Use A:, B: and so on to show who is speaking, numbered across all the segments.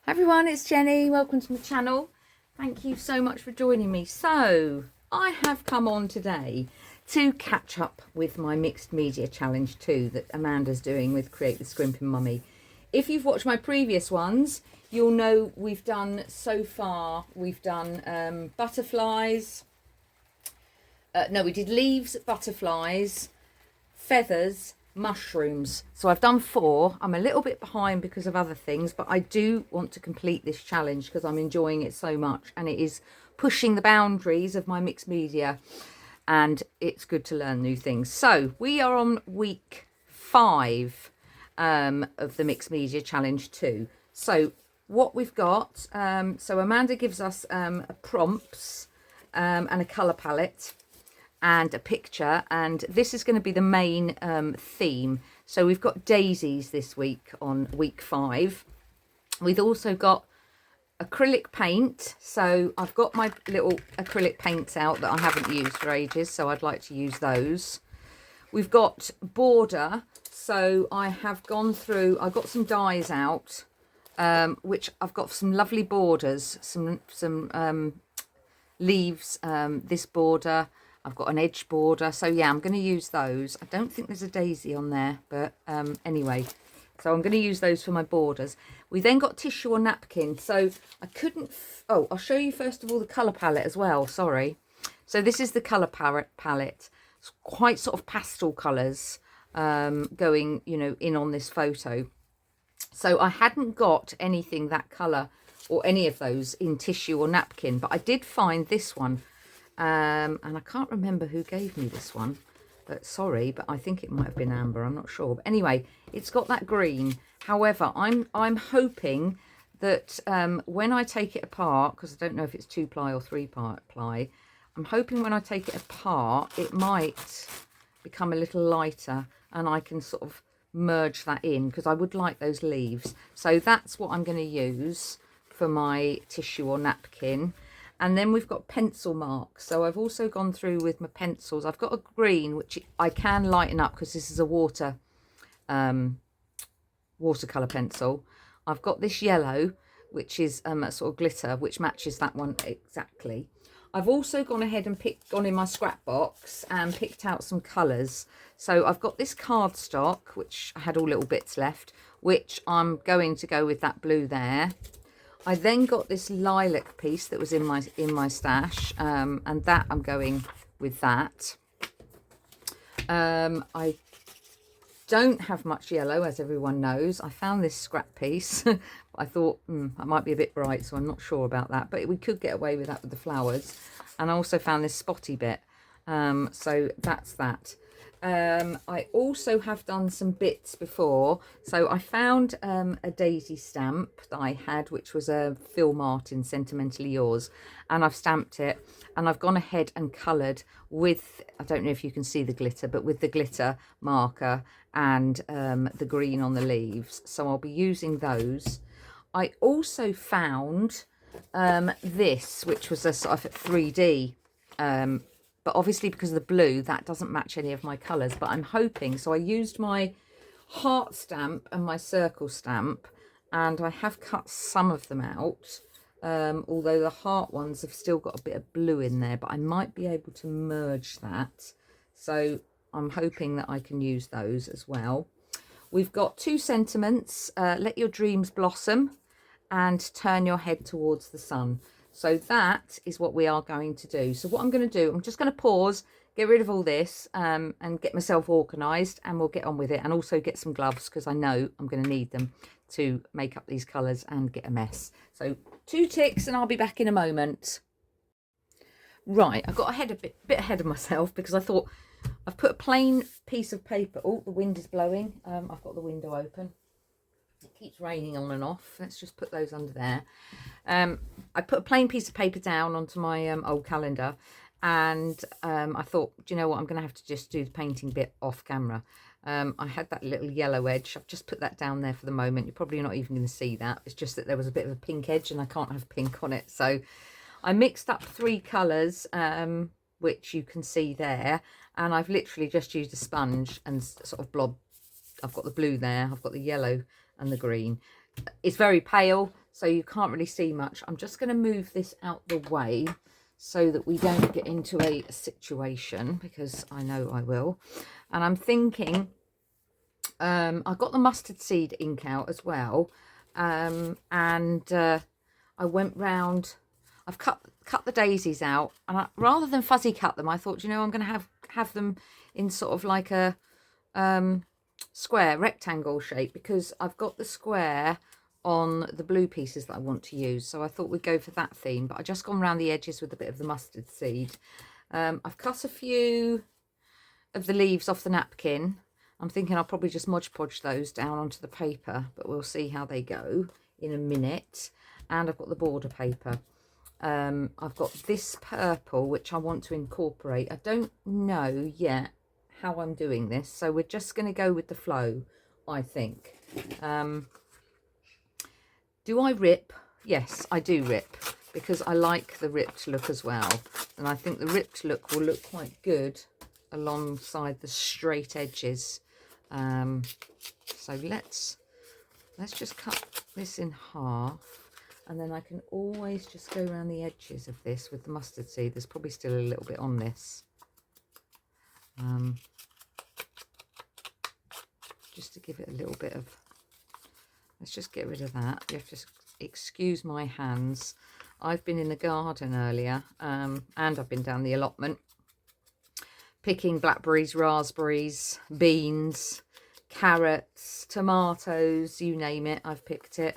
A: Hi everyone, it's Jenny. Welcome to my channel. Thank you so much for joining me. So I have come on today to catch up with my mixed media challenge 2 that Amanda's doing with Create the Scrimping Mummy. If you've watched my previous ones, you'll know we've done so far, we've done butterflies. No, we did leaves, butterflies, feathers, mushrooms. So I've done 4. I'm a little bit behind because of other things, but I do want to complete this challenge because I'm enjoying it so much, and it is pushing the boundaries of my mixed media, and it's good to learn new things. So we are on week 5 of the mixed media challenge 2. So what we've got, so Amanda gives us prompts and a colour palette and a picture, and this is going to be the main theme. So we've got daisies this week on week 5. We've also got acrylic paint, so I've got my little acrylic paints out that I haven't used for ages, so I'd like to use those. We've got border, so I have gone through, I got some dies out, which I've got some lovely borders, some leaves, this border, I've got an edge border, so yeah, I'm going to use those. I don't think there's a daisy on there, but anyway, so I'm going to use those for my borders. We then got tissue or napkin, so I couldn't, oh, I'll show you first of all the colour palette as well, sorry. So this is the colour palette. It's quite sort of pastel colours going, you know, in on this photo. So I hadn't got anything that colour or any of those in tissue or napkin, but I did find this one. And I can't remember who gave me this one, but sorry, but I think it might have been Amber, I'm not sure. But anyway, it's got that green. However, I'm hoping that when I take it apart, because I don't know if it's 2-ply or 3-ply, I'm hoping when I take it apart, it might become a little lighter and I can sort of merge that in, because I would like those leaves. So that's what I'm going to use for my tissue or napkin. And then we've got pencil marks. So I've also gone through with my pencils. I've got a green, which I can lighten up because this is a watercolour pencil. I've got this yellow, which is a sort of glitter, which matches that one exactly. I've also gone ahead and gone in my scrap box and picked out some colours. So I've got this cardstock, which I had all little bits left, which I'm going to go with that blue there. I then got this lilac piece that was in my stash, and that I'm going with that. I don't have much yellow, as everyone knows. I found this scrap piece. I thought that might be a bit bright, so I'm not sure about that. But we could get away with that with the flowers. And I also found this spotty bit. So that's that. I also have done some bits before. So I found a daisy stamp that I had, which was a Phil Martin Sentimentally Yours, and I've stamped it, and I've gone ahead and coloured with, I don't know if you can see the glitter, but with the glitter marker and the green on the leaves. So I'll be using those. I also found this, which was a sort of 3D but obviously because of the blue, that doesn't match any of my colours. But I'm hoping, so I used my heart stamp and my circle stamp, and I have cut some of them out, although the heart ones have still got a bit of blue in there, but I might be able to merge that. So I'm hoping that I can use those as well. We've got 2 sentiments, let your dreams blossom and turn your head towards the sun. So that is what we are going to do. So what I'm going to do, I'm just going to pause, get rid of all this and get myself organised, and we'll get on with it, and also get some gloves because I know I'm going to need them to make up these colours and get a mess. So 2 ticks and I'll be back in a moment. Right, I got a bit ahead of myself because I thought I've put a plain piece of paper. Oh, the wind is blowing. I've got the window open. It keeps raining on and off. Let's just put those under there. I put a plain piece of paper down onto my old calendar, and I thought, do you know what, I'm going to have to just do the painting bit off camera. I had that little yellow edge. I've just put that down there for the moment. You're probably not even going to see that. It's just that there was a bit of a pink edge and I can't have pink on it. So I mixed up 3 colours, which you can see there, and I've literally just used a sponge and sort of blob. I've got the blue there, I've got the yellow and the green. it's very pale, so you can't really see much. I'm just going to move this out the way so that we don't get into a situation, because I know I will. And I'm thinking, I got the mustard seed ink out as well, and I went round. I've cut the daisies out, and rather than fuzzy cut them, I thought, you know, I'm going to have them in sort of like a square rectangle shape, because I've got the square on the blue pieces that I want to use. So I thought we'd go for that theme, but I just gone around the edges with a bit of the mustard seed. I've cut a few of the leaves off the napkin. I'm thinking I'll probably just Mod Podge those down onto the paper, but we'll see how they go in a minute. And I've got the border paper. I've got this purple, which I want to incorporate. I don't know yet how I'm doing this, so we're just going to go with the flow, I think. Do I rip? Yes, I do rip, because I like the ripped look as well, and I think the ripped look will look quite good alongside the straight edges. So let's just cut this in half, and then I can always just go around the edges of this with the mustard seed. There's probably still a little bit on this, just to give it a little bit of, let's just get rid of that. You have to excuse my hands. I've been in the garden earlier, and I've been down the allotment picking blackberries, raspberries, beans, carrots, tomatoes, you name it, I've picked it.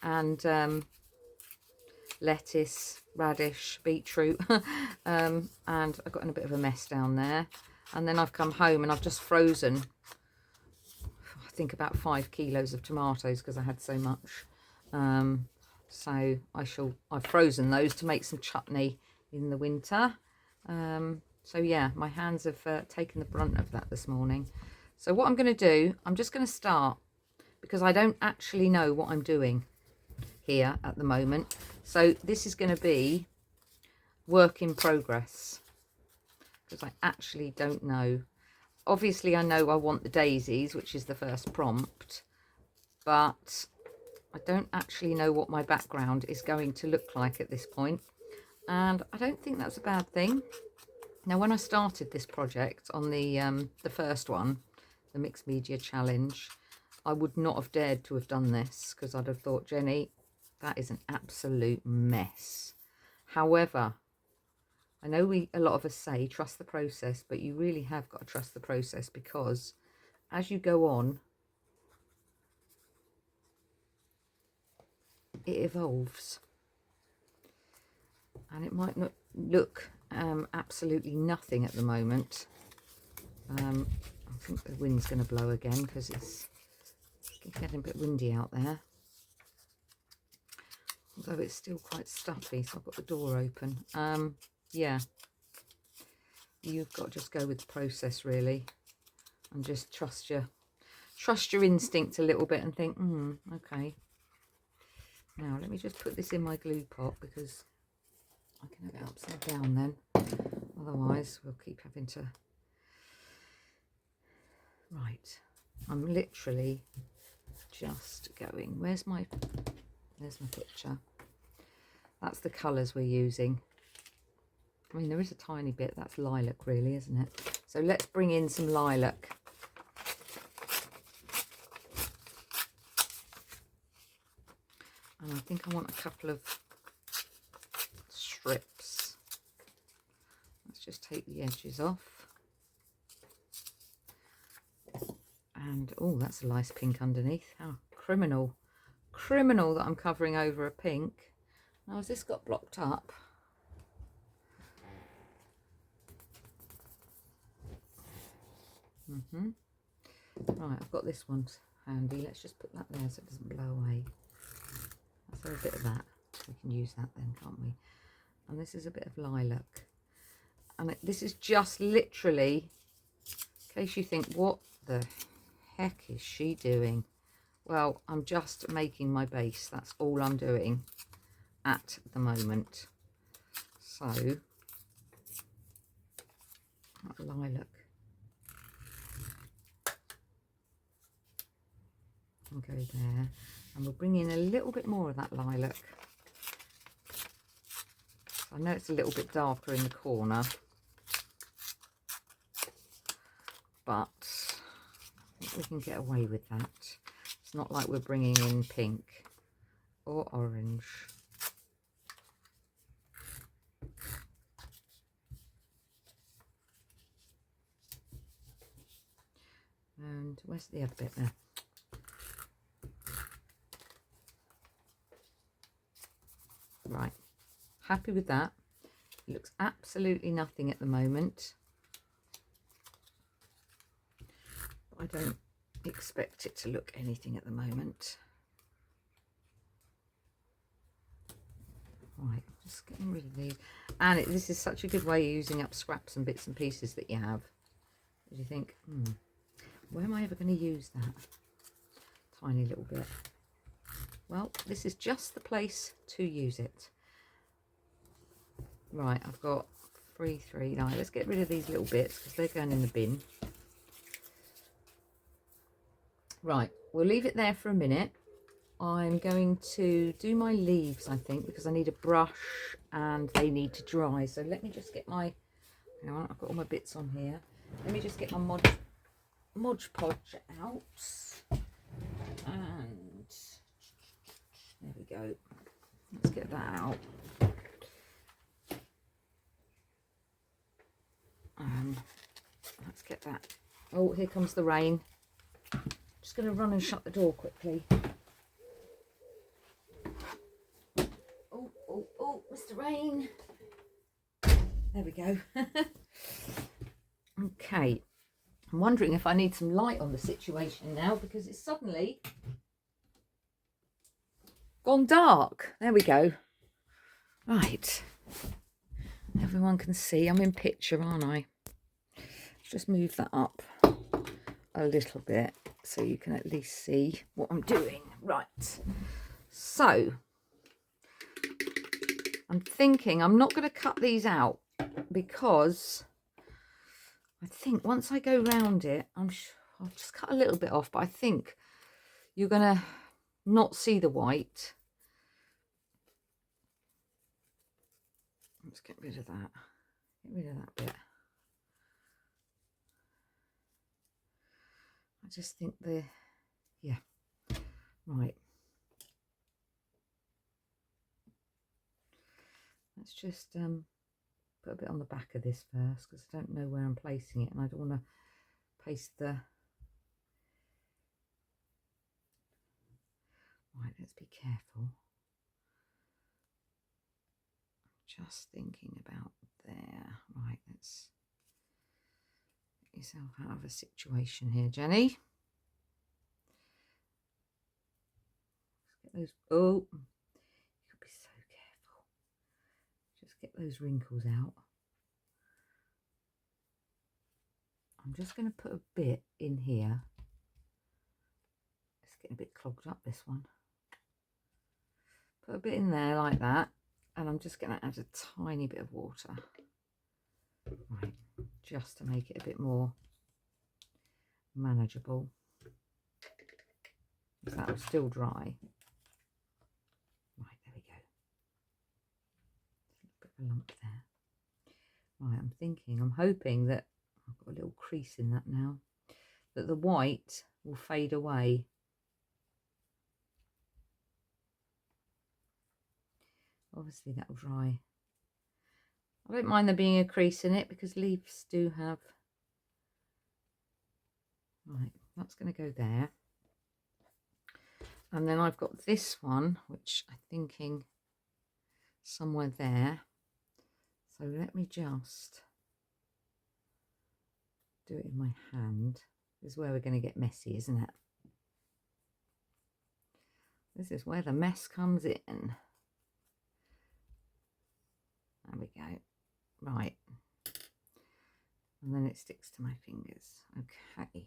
A: And lettuce, radish, beetroot. And I've got in a bit of a mess down there. And then I've come home and I've just frozen, I think, about 5 kilos of tomatoes, because I had so much. So I've frozen those to make some chutney in the winter. So yeah, my hands have taken the brunt of that this morning. So what I'm going to do, I'm just going to start, because I don't actually know what I'm doing here at the moment. So this is going to be work in progress, because I actually don't know. Obviously I know I want the daisies, which is the first prompt, but I don't actually know what my background is going to look like at this point. And I don't think that's a bad thing. Now, when I started this project on the first one, the Mixed Media Challenge, I would not have dared to have done this, because I'd have thought, Jenny, that is an absolute mess. However, I know a lot of us say trust the process, but you really have got to trust the process, because as you go on, it evolves. And it might not look absolutely nothing at the moment. I think the wind's going to blow again, because it's getting a bit windy out there. Although it's still quite stuffy, so I've got the door open. Yeah, you've got to just go with the process, really, and just trust your instinct a little bit and think, okay. Now let me just put this in my glue pot, because I can have it upside down then. Otherwise, we'll keep having to. Right, I'm literally just going. There's my picture. That's the colours we're using. I mean, there is a tiny bit. That's lilac, really, isn't it? So let's bring in some lilac. And I think I want a couple of strips. Let's just take the edges off. And oh, that's a nice pink underneath. How criminal that I'm covering over a pink. Now, has this got blocked up? Right, I've got this one handy. Let's just put that there so it doesn't blow away. Let's have a bit of that. We can use that then, can't we? And this is a bit of lilac. And this is just literally, in case you think, what the heck is she doing? Well, I'm just making my base. That's all I'm doing at the moment. So, that lilac. go there. And we'll bring in a little bit more of that lilac. I know it's a little bit darker in the corner, but I think we can get away with that. It's not like we're bringing in pink or orange. And where's the other bit there? Right, happy with that. It looks absolutely nothing at the moment. I don't expect it to look anything at the moment. Right, just getting rid of these. And this is such a good way of using up scraps and bits and pieces that you have. Did you think, where am I ever going to use that? Tiny little bit. Well, this is just the place to use it. Right, I've got 3. Now, let's get rid of these little bits because they're going in the bin. Right, we'll leave it there for a minute. I'm going to do my leaves, I think, because I need a brush and they need to dry. So let me just get my, hang on, I've got all my bits on here. Let me just get my Mod Podge out. And there we go. Let's get that out. Let's get that. Oh, here comes the rain. Just going to run and shut the door quickly. Oh, Mr. Rain. There we go. Okay. I'm wondering if I need some light on the situation now because it's suddenly gone dark. There we go. Right. Everyone can see. I'm in picture, aren't I? Just move that up a little bit so you can at least see what I'm doing. Right. So I'm thinking I'm not going to cut these out because I think once I go round it, I'll just cut a little bit off, but I think you're going to not see the white. Let's get rid of that. Get rid of that bit. I just think yeah, right. Let's just put a bit on the back of this first because I don't know where I'm placing it and I don't want to paste the... Right, let's be careful. Just thinking about there. Right, let's get yourself out of a situation here, Jenny. Let's get those... Oh, you could be so careful. Just get those wrinkles out. I'm just going to put a bit in here. It's getting a bit clogged up, this one. Put a bit in there like that. And I'm just going to add a tiny bit of water. Right, just to make it a bit more manageable. Because that will still dry. Right, there we go. A bit of a lump there. Right, I'm hoping that, I've got a little crease in that now, that the white will fade away. Obviously that will dry. I don't mind there being a crease in it because leaves do have... Right, that's going to go there. And then I've got this one, which I'm thinking somewhere there. So let me just do it in my hand. This is where we're going to get messy, isn't it? This is where the mess comes in. There we go. Right. And then it sticks to my fingers. Okay.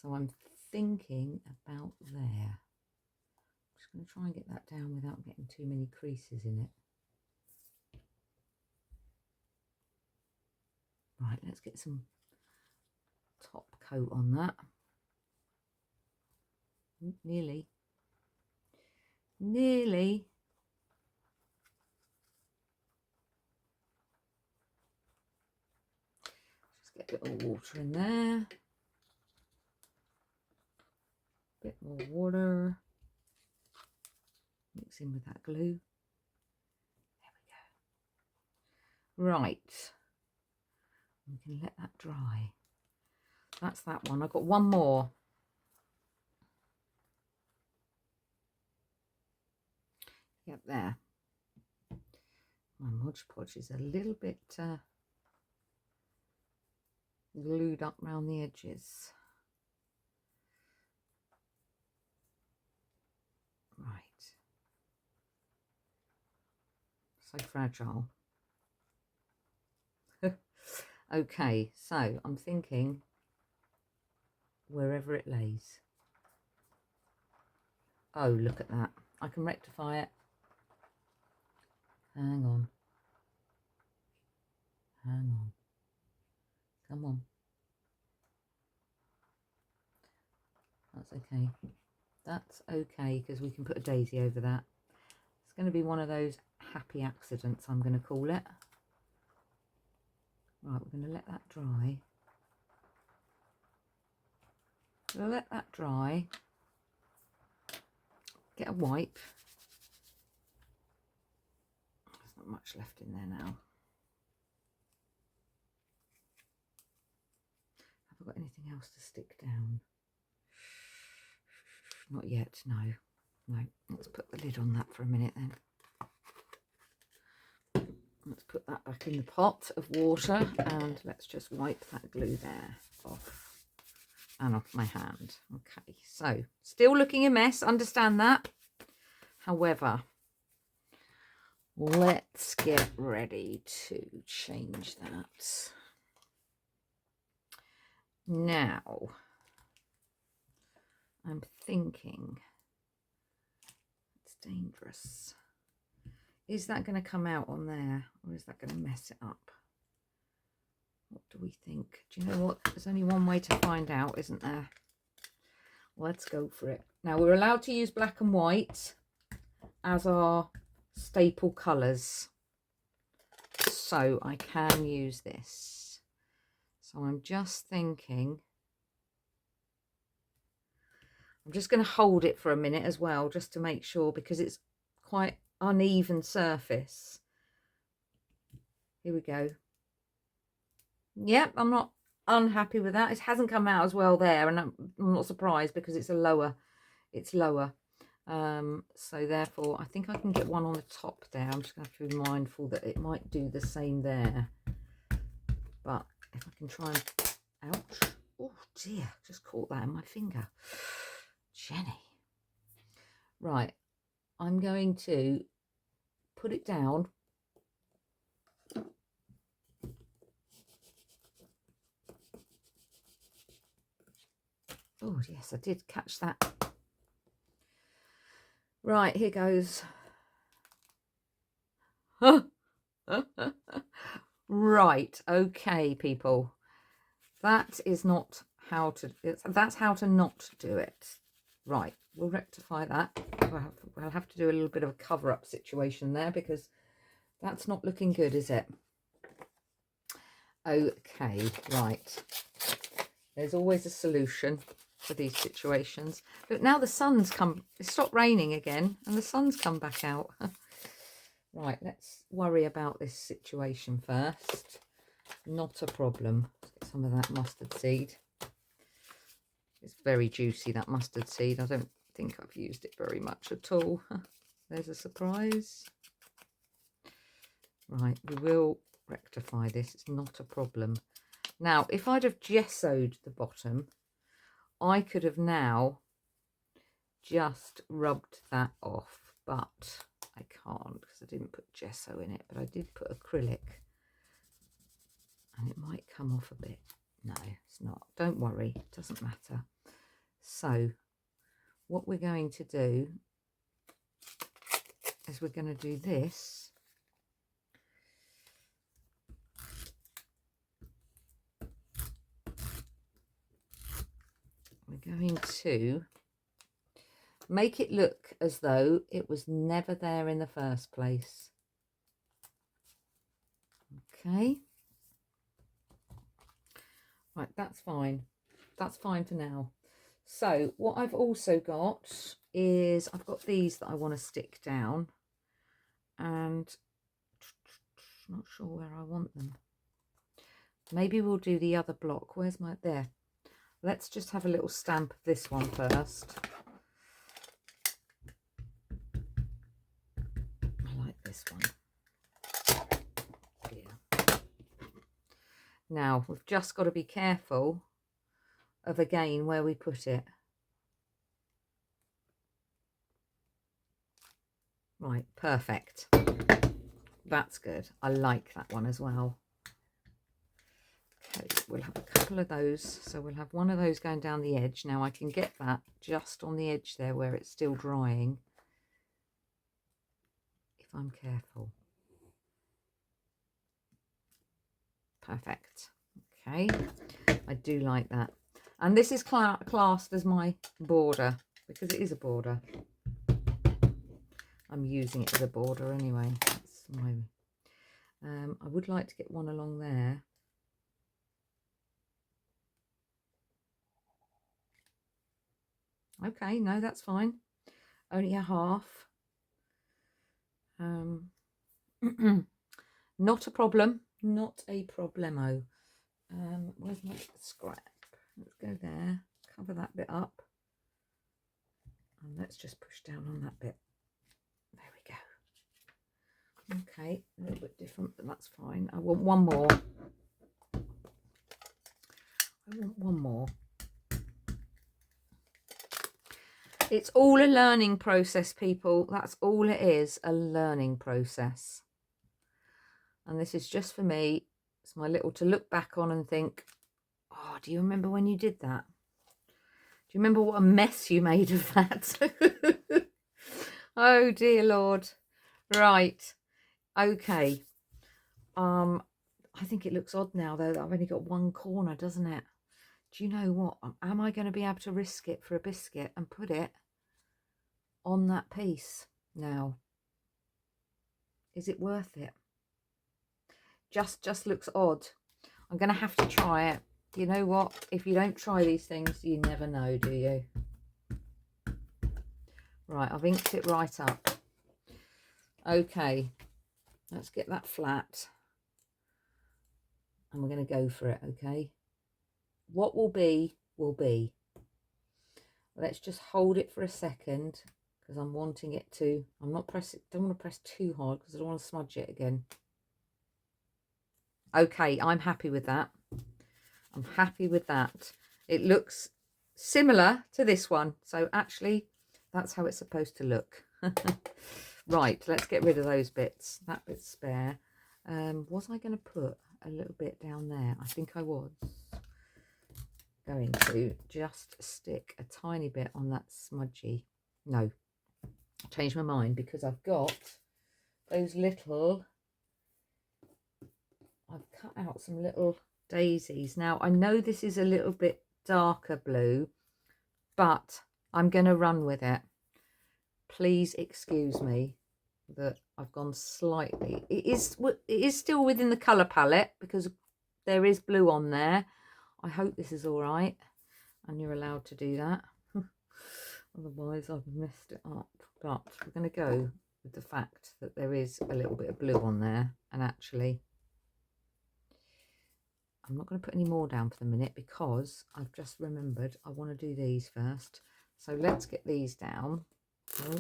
A: So I'm thinking about there. I'm just going to try and get that down without getting too many creases in it. Right, let's get some top coat on that. Nearly. Nearly. Just get a little water in there. Bit more water. Mix in with that glue. There we go. Right. We can let that dry. That's that one. I've got one more. Yep, there. My Mod Podge is a little bit glued up around the edges. Right. So fragile. Okay, so I'm thinking wherever it lays. Oh, look at that. I can rectify it. Hang on. Hang on. Come on. That's okay. That's okay, because we can put a daisy over that. It's going to be one of those happy accidents, I'm going to call it. Right, we're going to let that dry. We'll let that dry. Get a wipe. There's not much left in there now. Have I got anything else to stick down? Not yet, no. No, let's put the lid on that for a minute then. Let's put that back in the pot of water and let's just wipe that glue there off and off my hand. Okay, so still looking a mess, understand that. However, let's get ready to change that. Now, I'm thinking it's dangerous. Is that going to come out on there or is that going to mess it up? What do we think? Do you know what? There's only one way to find out, isn't there? Let's go for it. Now, we're allowed to use black and white as our staple colours. So I can use this. So I'm just thinking, I'm just going to hold it for a minute as well, just to make sure, because it's quite uneven surface. Here we go. Yep, I'm not unhappy with that. It hasn't come out as well there, and I'm not surprised because it's lower. So therefore I think I can get one on the top there. I'm just going to have to be mindful that it might do the same there, but if I can try and, ouch, oh dear, just caught that in my finger. Jenny. Right, I'm going to put it down. Oh yes, I did catch that. Right, here goes. Right, okay, people. That is not how to, that's how to not do it. Right, we'll rectify that. I'll have to do a little bit of a cover-up situation there because that's not looking good, is it? Okay, right. There's always a solution for these situations. But now the sun's come, it stopped raining again and the sun's come back out. Right, let's worry about this situation first. Not a problem. Let's get some of that mustard seed. It's very juicy, that mustard seed. I don't think I've used it very much at all. There's a surprise. Right, we will rectify this. It's not a problem. Now, if I'd have gessoed the bottom, I could have now just rubbed that off, but I can't because I didn't put gesso in it, but I did put acrylic and it might come off a bit. No, it's not. Don't worry, it doesn't matter. So what we're going to do is we're going to do this. We're going to Make it look as though it was never there in the first place. Okay. Right, that's fine. That's fine for now. So what I've also got is I've got these that I want to stick down, and I'm not sure where I want them. Maybe we'll do the other block. Where's my, there. Let's just have a little stamp of this one first. I like this one. Yeah. Now, we've just got to be careful of, again, where we put it. Right, perfect. That's good. I like that one as well. Okay, we'll have a couple of those. So we'll have one of those going down the edge. Now I can get that just on the edge there where it's still drying, if I'm careful. Perfect. Okay, I do like that. And this is classed as my border, because it is a border. I'm using it as a border anyway. That's my, I would like to get one along there. Okay, no, that's fine. Only a half. Not a problem. Not a problemo. Where's my scrap? Let's go there. Cover that bit up. And let's just push down on that bit. There we go. Okay, a little bit different, but that's fine. I want one more. I want one more. It's all a learning process, people. That's all it is, a learning process. And this is just for me. It's my little to look back on and think, oh, do you remember when you did that? Do you remember what a mess you made of that? Oh, dear Lord. Right. Okay. I think it looks odd now, though, that I've only got one corner, doesn't it? Do you know what? Am I going to be able to risk it for a biscuit and put it on that piece now? Is it worth it? Just looks odd. I'm going to have to try it. You know what? If you don't try these things, you never know, do you? Right, I've inked it right up. Okay, let's get that flat. And we're going to go for it, okay? What will be, will be. Let's just hold it for a second, because I'm wanting it to, I'm not pressing, don't want to press too hard because I don't want to smudge it again. Okay, I'm happy with that. I'm happy with that. It looks similar to this one. So actually, that's how it's supposed to look. Right, let's get rid of those bits. That bit's spare. Was I going to put a little bit down there? I think I was going to just stick a tiny bit on that smudgy. No, changed my mind, because I've got those little, I've cut out some little daisies. Now I know this is a little bit darker blue, but I'm going to run with it. Please excuse me that I've gone slightly. It is still within the colour palette because there is blue on there. I hope this is all right and you're allowed to do that. Otherwise I've messed it up. But we're going to go with the fact that there is a little bit of blue on there, and actually I'm not going to put any more down for the minute because I've just remembered I want to do these first. So let's get these down. Oh,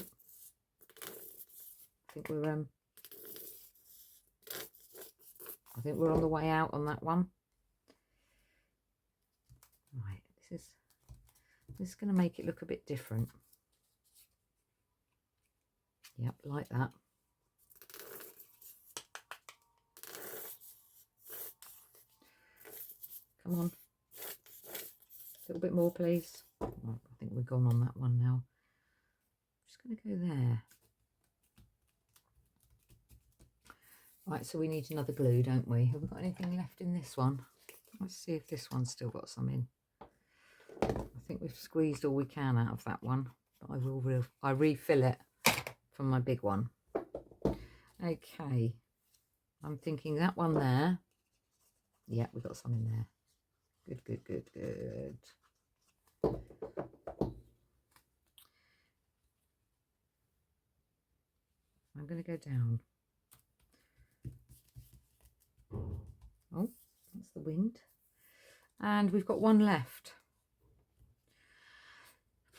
A: I think we're on the way out on that one. Right, this is going to make it look a bit different. Yep, like that. Come on. A little bit more, please. Oh, I think we've gone on that one now. Just going to go there. Right, so we need another glue, don't we? Have we got anything left in this one? Let's see if this one's still got some in. I think we've squeezed all we can out of that one, but I refill it from my big one. Okay, I'm thinking that one there. Yeah, we got some in there. Good, good, good, good. I'm going to go down. Oh, that's the wind. And we've got one left.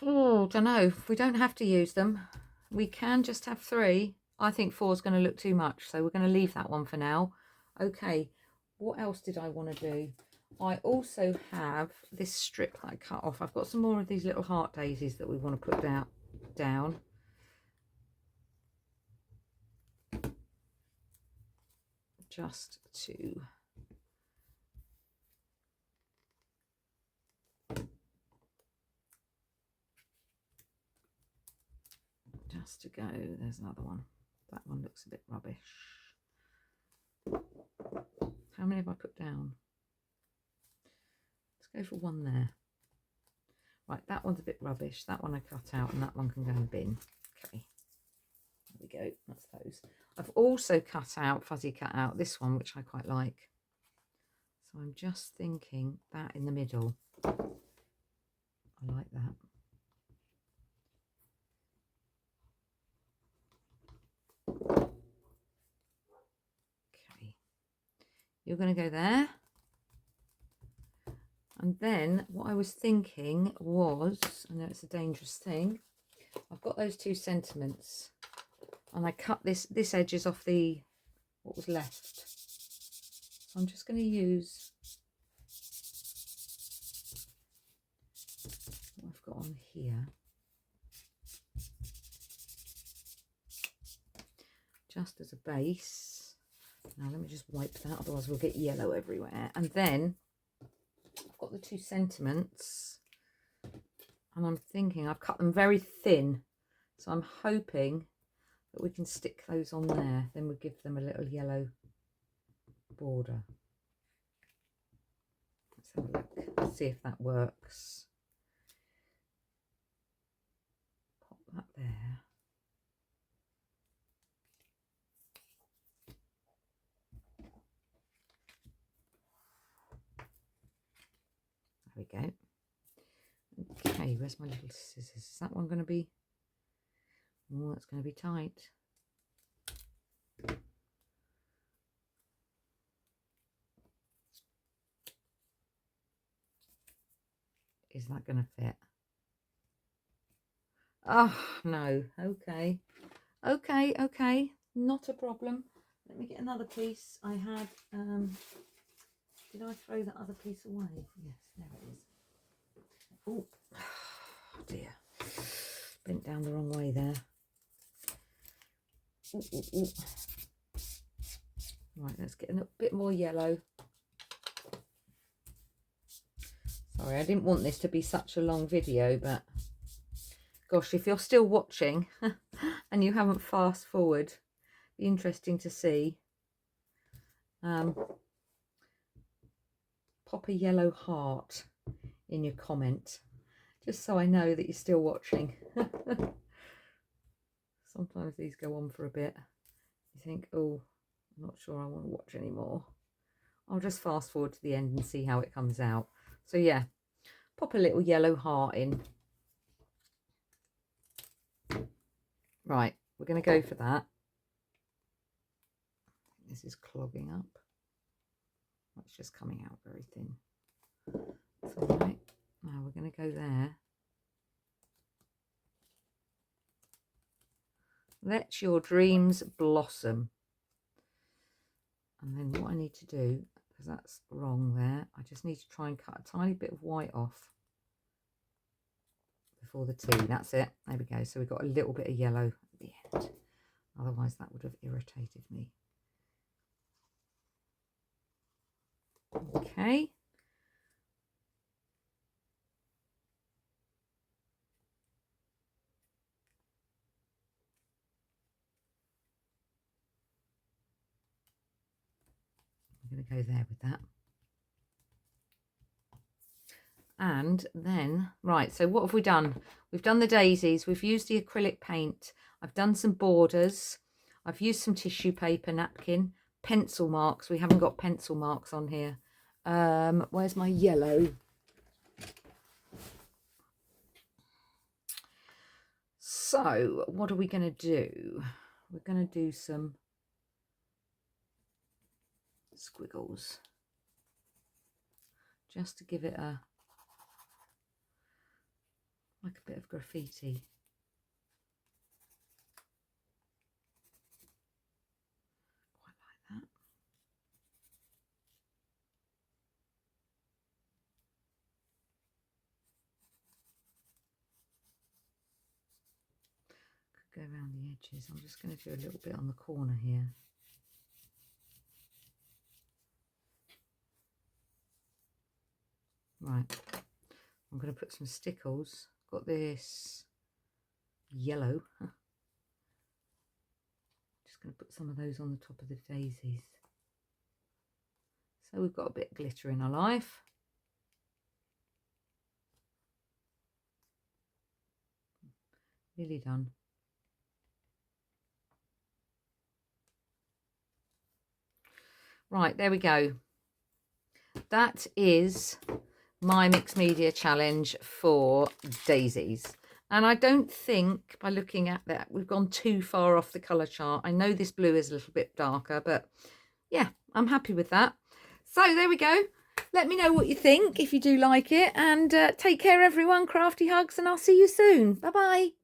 A: Oh, don't know. We don't have to use them. We can just have 3. I think 4 is going to look too much, so we're going to leave that one for now. Okay, what else did I want to do? I also have this strip that I cut off. I've got some more of these little heart daisies that we want to put down. Just to go. There's another one. That one looks a bit rubbish. How many have I put down? Let's go for one there. Right, that one's a bit rubbish. That one I cut out, and that one can go in the bin. Okay, there we go. That's those. I've also cut out, fuzzy cut out this one, which I quite like. So I'm just thinking that in the middle. I like that. Okay, you're going to go there. And then what I was thinking was, I know it's a dangerous thing, I've got those 2 sentiments, and I cut this edges off the what was left. So I'm just going to use what I've got on here, just as a base. Now let me just wipe that, otherwise we'll get yellow everywhere. And then I've got the 2 sentiments, and I'm thinking I've cut them very thin, so I'm hoping that we can stick those on there. Then we'll give them a little yellow border. Let's have a look. Let's see if that works. Pop that there. There we go. Okay, where's my little scissors? Is that one going to be... Oh, that's going to be tight. Is that going to fit? Oh, no. Okay. Okay. Not a problem. Let me get another piece. I had... did I throw that other piece away? Yes, there it is. Oh, dear. Bent down the wrong way there. Ooh. Right, let's get a bit more yellow. Sorry, I didn't want this to be such a long video, but gosh, if you're still watching and you haven't fast forward, be interesting to see. Pop a yellow heart in your comment, just so I know that you're still watching. Sometimes these go on for a bit. You think, oh, I'm not sure I want to watch anymore. I'll just fast forward to the end and see how it comes out. So yeah, pop a little yellow heart in. Right, we're going to go for that. This is clogging up. It's just coming out very thin. That's all right. Now we're going to go there. Let your dreams blossom. And then what I need to do, because that's wrong there, I just need to try and cut a tiny bit of white off before the T. That's it. There we go. So we've got a little bit of yellow at the end. Otherwise that would have irritated me. Okay. I'm going to go there with that. And then, right, so what have we done? We've done the daisies. We've used the acrylic paint. I've done some borders. I've used some tissue paper, napkin, pencil marks. We haven't got pencil marks on here. Where's my yellow? So what are we going to do? We're going to do some squiggles just to give it a like a bit of graffiti. Quite like that. Could go around the edges. I'm just going to do a little bit on the corner here. Right, I'm going to put some stickles. Got this yellow. Just going to put some of those on the top of the daisies. So we've got a bit of glitter in our life. Nearly done. Right, there we go. That is my mixed media challenge for daisies. And I don't think, by looking at that, we've gone too far off the colour chart. I know this blue is a little bit darker, but yeah, I'm happy with that. So there we go. Let me know what you think if you do like it. And take care, everyone. Crafty hugs, and I'll see you soon. Bye-bye.